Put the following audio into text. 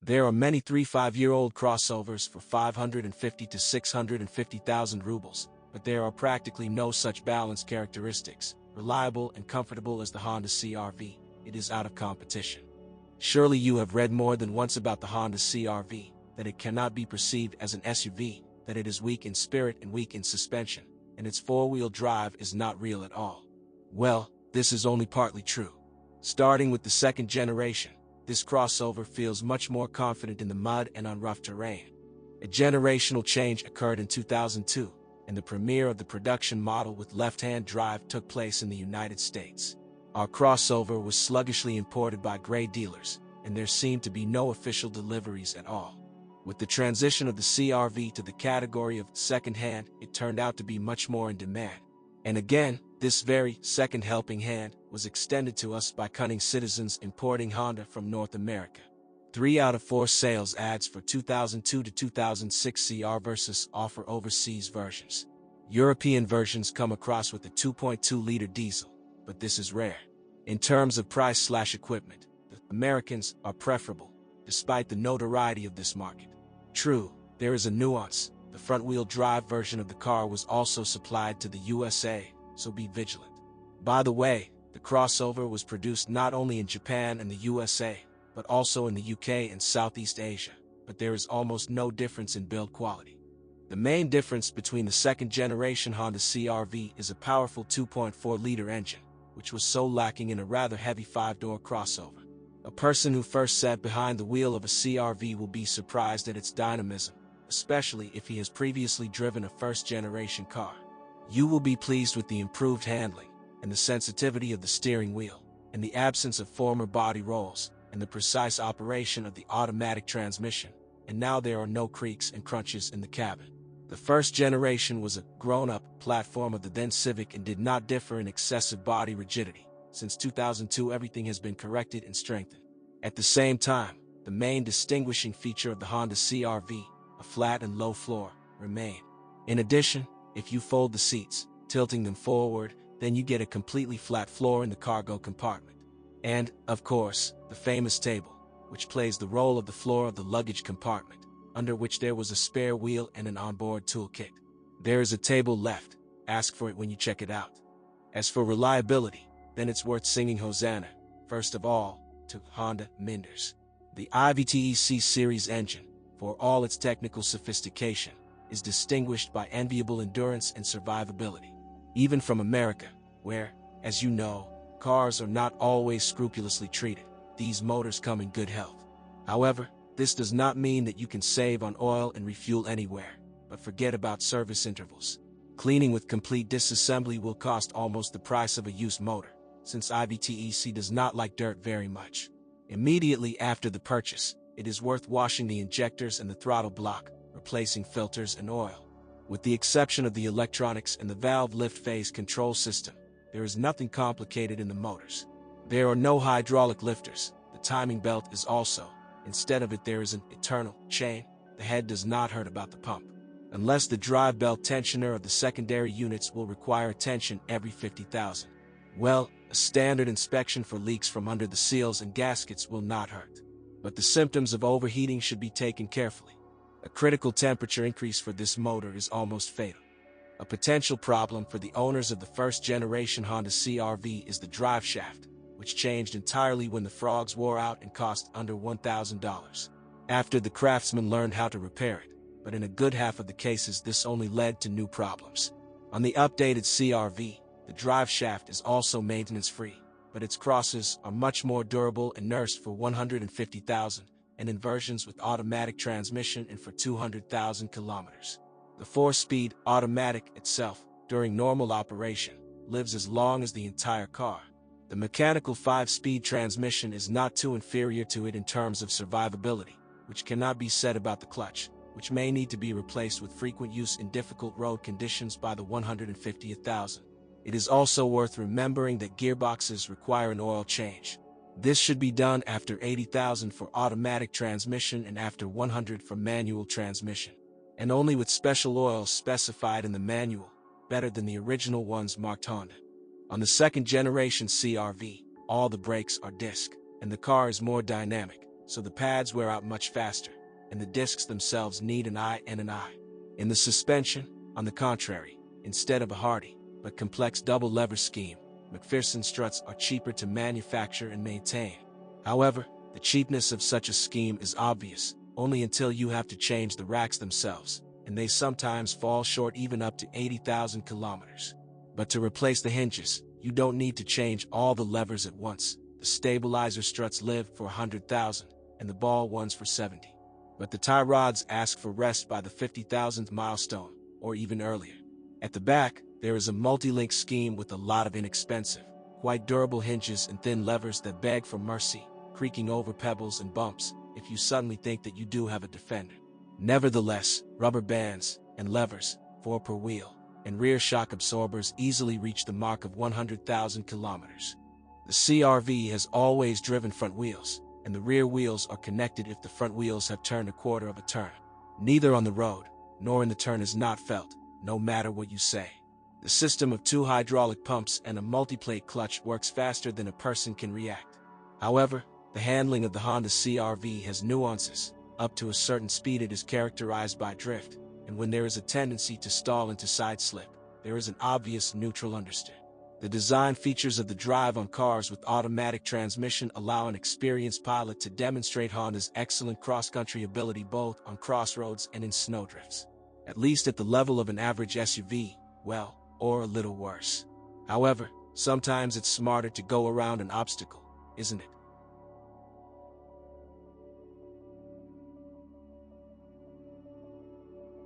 There are many 3-5-year-old crossovers for 550 to 650,000 rubles, but there are practically no such balanced characteristics. Reliable and comfortable as the Honda CR-V, it is out of competition. Surely you have read more than once about the Honda CR-V, that it cannot be perceived as an SUV, that it is weak in spirit and weak in suspension, and its four-wheel drive is not real at all. Well, this is only partly true. Starting with the second generation, this crossover feels much more confident in the mud and on rough terrain. A generational change occurred in 2002, and the premiere of the production model with left-hand drive took place in the United States. Our crossover was sluggishly imported by gray dealers, and there seemed to be no official deliveries at all. With the transition of the CR-V to the category of second-hand, it turned out to be much more in demand. And again, this very second helping hand was extended to us by cunning citizens importing Honda from North America. 3 out of 4 sales ads for 2002 to 2006 CR Versus offer overseas versions. European versions come across with a 2.2-liter diesel, but this is rare. In terms of price/equipment, the Americans are preferable, despite the notoriety of this market. True, there is a nuance. The front-wheel drive version of the car was also supplied to the USA, so be vigilant. By the way, the crossover was produced not only in Japan and the USA, but also in the UK and Southeast Asia, but there is almost no difference in build quality. The main difference between the second-generation Honda CR-V is a powerful 2.4-liter engine, which was so lacking in a rather heavy 5-door crossover. A person who first sat behind the wheel of a CR-V will be surprised at its dynamism, especially if he has previously driven a first-generation car. You will be pleased with the improved handling, and the sensitivity of the steering wheel, and the absence of former body rolls, and the precise operation of the automatic transmission, and now there are no creaks and crunches in the cabin. The first generation was a grown-up platform of the then Civic and did not differ in excessive body rigidity. Since 2002, everything has been corrected and strengthened. At the same time, the main distinguishing feature of the Honda CR-V, a flat and low floor, remain. In addition, if you fold the seats, tilting them forward, then you get a completely flat floor in the cargo compartment. And, of course, the famous table, which plays the role of the floor of the luggage compartment, under which there was a spare wheel and an onboard toolkit. There is a table left. Ask for it when you check it out. As for reliability, then it's worth singing Hosanna, first of all, to Honda Minders. The IVTEC series engine, for all its technical sophistication, is distinguished by enviable endurance and survivability. Even from America, where, as you know, cars are not always scrupulously treated, these motors come in good health. However, this does not mean that you can save on oil and refuel anywhere, but forget about service intervals. Cleaning with complete disassembly will cost almost the price of a used motor, since IVTEC does not like dirt very much. Immediately after the purchase, it is worth washing the injectors and the throttle block, replacing filters and oil. With the exception of the electronics and the valve lift phase control system, there is nothing complicated in the motors. There are no hydraulic lifters. The timing belt is also. Instead of it, there is an eternal chain. The head does not hurt about the pump. Unless the drive belt tensioner of the secondary units will require attention every 50,000. Well, a standard inspection for leaks from under the seals and gaskets will not hurt. But the symptoms of overheating should be taken carefully. A critical temperature increase for this motor is almost fatal. A potential problem for the owners of the first-generation Honda CR-V is the drive shaft, which changed entirely when the frogs wore out and cost under $1,000. After the craftsman learned how to repair it, but in a good half of the cases this only led to new problems. On the updated CR-V, the drive shaft is also maintenance-free, but its crosses are much more durable and nursed for 150,000, and in versions with automatic transmission and for 200,000 kilometers. The 4-speed automatic itself, during normal operation, lives as long as the entire car. The mechanical 5-speed transmission is not too inferior to it in terms of survivability, which cannot be said about the clutch, which may need to be replaced with frequent use in difficult road conditions by the 150,000. It is also worth remembering that gearboxes require an oil change. This should be done after 80,000 for automatic transmission and after 100 for manual transmission, and only with special oils specified in the manual, better than the original ones marked Honda. On the second-generation CR-V, all the brakes are disc, and the car is more dynamic. so the pads wear out much faster, and the discs themselves need an eye and an eye. In the suspension, on the contrary, instead of a hardy but complex double lever scheme, McPherson struts are cheaper to manufacture and maintain. However, the cheapness of such a scheme is obvious only until you have to change the racks themselves, and they sometimes fall short even up to 80,000 kilometers. But to replace the hinges, you don't need to change all the levers at once. The stabilizer struts live for 100,000, and the ball ones for 70. But the tie rods ask for rest by the 50,000th milestone, or even earlier. At the back, there is a multi-link scheme with a lot of inexpensive, quite durable hinges and thin levers that beg for mercy, creaking over pebbles and bumps if you suddenly think that you do have a defender. Nevertheless, rubber bands and levers, 4 per wheel, and rear shock absorbers easily reach the mark of 100,000 kilometers. The CR-V has always driven front wheels, and the rear wheels are connected if the front wheels have turned a quarter of a turn. Neither on the road, nor in the turn is not felt, no matter what you say. The system of 2 hydraulic pumps and a multiplate clutch works faster than a person can react. However, the handling of the Honda CR-V has nuances. Up to a certain speed it is characterized by drift, and when there is a tendency to stall into side slip, there is an obvious neutral understeer. The design features of the drive on cars with automatic transmission allow an experienced pilot to demonstrate Honda's excellent cross-country ability both on crossroads and in snowdrifts. At least at the level of an average SUV, well, or a little worse. However, sometimes it's smarter to go around an obstacle, isn't it?